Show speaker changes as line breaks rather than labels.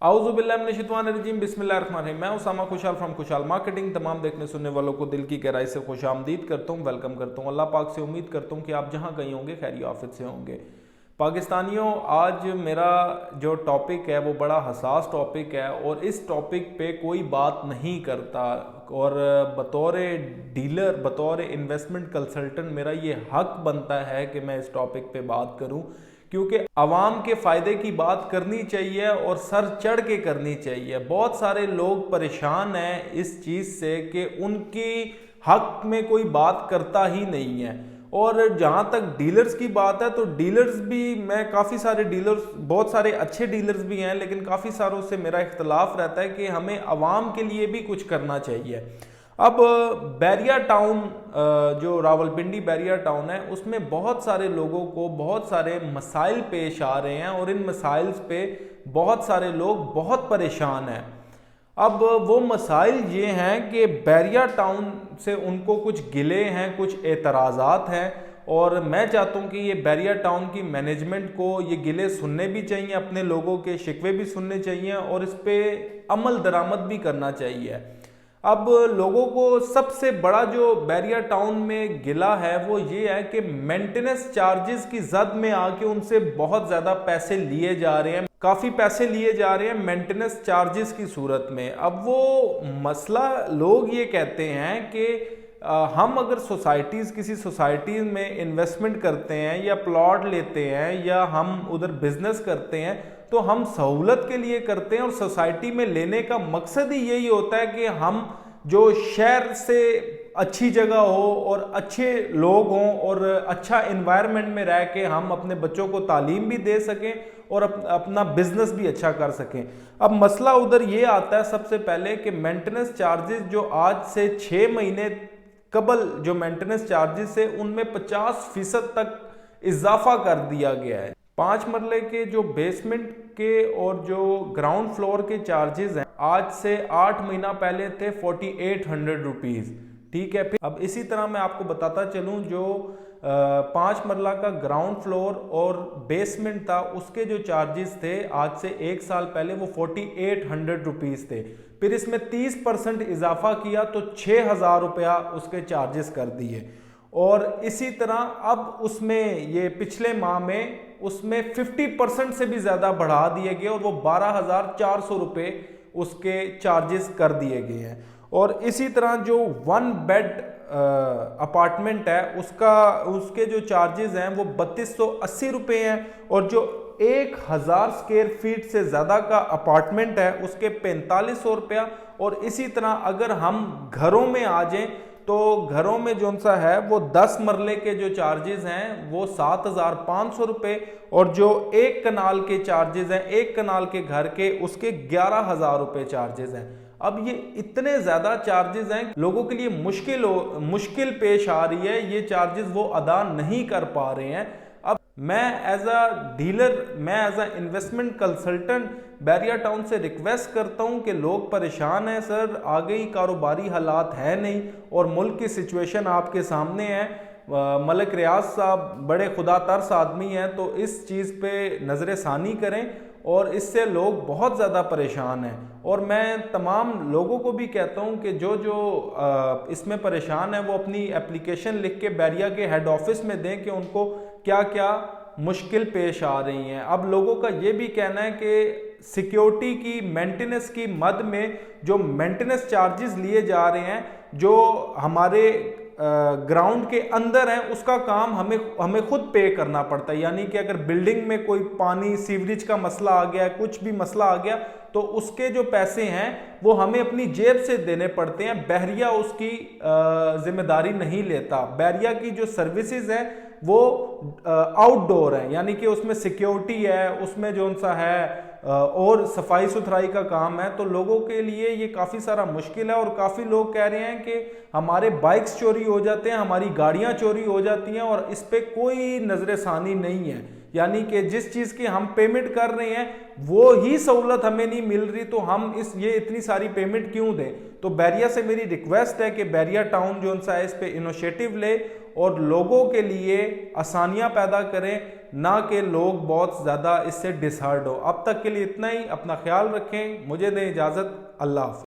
आऊज़ुबिल्लाहिमिनश्शैतानिर्रजीम बिस्मिल्लाहिर्रहमानिर्रहीम। मैं उसामा खुशहाल फ्रॉम खुशहाल मार्केटिंग। तमाम देखने सुनने वालों को दिल की गहराई से खुश आमदीद करता हूँ, वेलकम करता हूँ। अल्लाह पाक से उम्मीद करता हूँ कि आप जहाँ कहीं होंगे खैरियत आफियत से होंगे। पाकिस्तानियों, आज मेरा जो टॉपिक है वो बड़ा हसास टॉपिक है और इस टॉपिक पे कोई बात नहीं करता। और बतौर डीलर, बतौर इन्वेस्टमेंट कंसल्टेंट मेरा ये हक बनता है कि मैं इस टॉपिक पे बात करूं, क्योंकि आवाम के फ़ायदे की बात करनी चाहिए और सर चढ़ के करनी चाहिए। बहुत सारे लोग परेशान हैं इस चीज़ से कि उनकी हक में कोई बात करता ही नहीं है। और जहाँ तक डीलर्स की बात है तो डीलर्स भी, मैं काफ़ी सारे डीलर्स, बहुत सारे अच्छे डीलर्स भी हैं, लेकिन काफ़ी सारों से मेरा इख्तलाफ रहता है कि हमें आवाम के लिए भी कुछ करना चाहिए। अब बैरिया टाउन, जो रावलपिंडी बैरिया टाउन है, उसमें बहुत सारे लोगों को बहुत सारे मसाइल पेश आ रहे हैं और इन मसाइल पे बहुत सारे लोग बहुत परेशान हैं। अब वो मसाइल ये हैं कि बैरिया टाउन से उनको कुछ गिले हैं, कुछ एतराज़ात हैं, और मैं चाहता हूँ कि ये बैरिया टाउन की मैनेजमेंट को ये गिले सुनने भी चाहिए, अपने लोगों के शिकवे भी सुनने चाहिए और इस पर अमल दरामद भी करना चाहिए। अब लोगों को सबसे बड़ा जो बैरिया टाउन में गिला है वो ये है कि मेंटेनेंस चार्जेस की जद में आके उनसे बहुत ज़्यादा पैसे लिए जा रहे हैं, काफ़ी पैसे लिए जा रहे हैं मेंटेनेंस चार्जेस की सूरत में। अब वो मसला, लोग ये कहते हैं कि हम अगर किसी सोसाइटी में इन्वेस्टमेंट करते हैं या प्लॉट लेते हैं या हम उधर बिजनेस करते हैं तो हम सहूलत के लिए करते हैं, और सोसाइटी में लेने का मकसद ही यही होता है कि हम जो शहर से अच्छी जगह हो और अच्छे लोग हों और अच्छा इन्वायरमेंट में रह के हम अपने बच्चों को तालीम भी दे सकें और अपना बिजनेस भी अच्छा कर सकें। अब मसला उधर ये आता है सबसे पहले कि मेंटेनेंस चार्जेस जो आज से 6 महीने कबल जो मेंटेनेंस चार्जेस है उनमें 50% तक इजाफा कर दिया गया है। 5 मरले के जो बेसमेंट के और जो ग्राउंड फ्लोर के चार्जेस हैं आज से 8 महीना पहले थे 4800 रुपीज़। ठीक है। फिर अब इसी तरह मैं आपको बताता चलूं, जो 5 मरला का ग्राउंड फ्लोर और बेसमेंट था उसके जो चार्जेस थे आज से 1 साल पहले वो 4800 रुपीज़ थे। फिर इसमें 30% इजाफा किया तो 6000 रुपया उसके चार्जेस कर दिए। और इसी तरह अब उसमें ये पिछले माह में उसमें 50% से भी ज़्यादा बढ़ा दिए गए और वो 12,400 रुपये उसके चार्जेस कर दिए गए हैं। और इसी तरह जो 1 बेड अपार्टमेंट है उसके जो चार्जेस हैं वो 3280 रुपये हैं, और जो 1000 स्क्वायर फीट से ज़्यादा का अपार्टमेंट है उसके 4500 रुपया। और इसी तरह अगर हम घरों में आ जाएं तो घरों में जो सा है वो 10 मरले के जो चार्जेस हैं वो 7500 रुपये, और जो 1 कनाल के चार्जेस हैं, 1 कनाल के घर के, उसके 11,000 रुपये चार्जेस हैं। अब ये इतने ज़्यादा चार्जेस हैं, लोगों के लिए मुश्किल पेश आ रही है, ये चार्जेस वो अदा नहीं कर पा रहे हैं। अब मैं एज अ डीलर, मैं as a investment consultant Bairia town से रिक्वेस्ट करता हूं कि लोग परेशान हैं सर, आगे ही कारोबारी हालात है नहीं और मुल्क की सिचुएशन आपके सामने है। मलिक रियाज साहब बड़े खुदा तर्स आदमी हैं, तो इस चीज़ पे नज़र सानी करें, और इससे लोग बहुत ज़्यादा परेशान हैं। और मैं तमाम लोगों को भी कहता हूं कि जो इसमें परेशान है वो अपनी एप्लीकेशन लिख के बैरिया के हेड ऑफिस में दें कि उनको क्या क्या मुश्किल पेश आ रही हैं। अब लोगों का ये भी कहना है कि सिक्योरिटी की, मेंटेनेंस की मद में जो मेंटेनेंस चार्जेस लिए जा रहे हैं, जो हमारे ग्राउंड के अंदर है उसका काम हमें खुद पे करना पड़ता है। यानी कि अगर बिल्डिंग में कोई पानी सीवरेज का मसला आ गया, कुछ भी मसला आ गया, तो उसके जो पैसे हैं वो हमें अपनी जेब से देने पड़ते हैं। बहरिया उसकी जिम्मेदारी नहीं लेता। बहरिया की जो सर्विसेज है वो आउटडोर है, यानी कि उसमें सिक्योरिटी है, उसमें जो सा है और सफाई सुथराई का काम है। तो लोगों के लिए ये काफ़ी सारा मुश्किल है, और काफ़ी लोग कह रहे हैं कि हमारे बाइक्स चोरी हो जाते हैं, हमारी गाड़ियां चोरी हो जाती हैं और इस पर कोई नजर सानी नहीं है। यानी कि जिस चीज़ की हम पेमेंट कर रहे हैं वो ही सहूलत हमें नहीं मिल रही, तो हम ये इतनी सारी पेमेंट क्यों दें। तो बैरिया से मेरी रिक्वेस्ट है कि बैरिया टाउन जो सा है इस पे इनिशिएटिव ले और लोगों के लिए आसानियां पैदा करें, ना कि लोग बहुत ज़्यादा इससे डिसहर्ड हो। अब तक के लिए इतना ही। अपना ख्याल रखें, मुझे दें इजाज़त। अल्लाह हाफ़िज़।